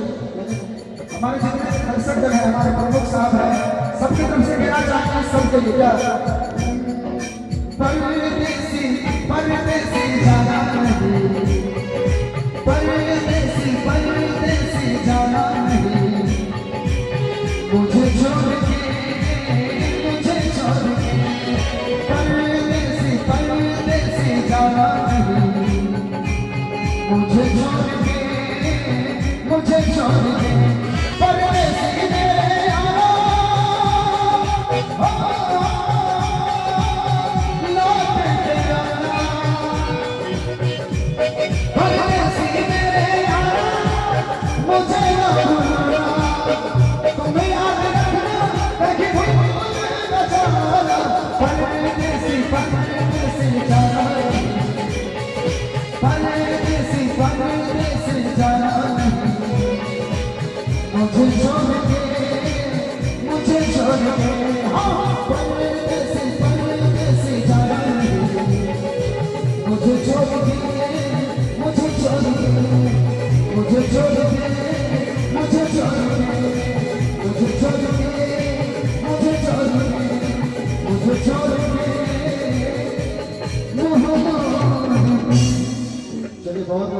हमारे जितने दर्शक दल है, हमारे प्रमुख साहब हैं, सबकी तरफ से कहना चाहते हैं सबके लिए परदेसी परदेसी जाना नहीं, परदेसी परदेसी जाना नहीं, मुझे छोड़ के परदेसी परदेसी जाना नहीं, मुझे छोड़ के परदेसी मेरे यारो लौट के आना, परदेसी मेरे यारो मुझे ना भूलना, तुम्हें याद रखना ताकि भूल न जाना, परदेसी परदेसी जाना, परदेसी परदेसी जाना, मुझे छोड़ के हाँ परदेसी परदेसी जाना नहीं, मुझे छोड़ के मुझे छोड़ के मुझे छोड़ के मुझे छोड़ के मुझे छोड़ के मुझे छोड़ के मुझे छोड़ के चलिए बहुत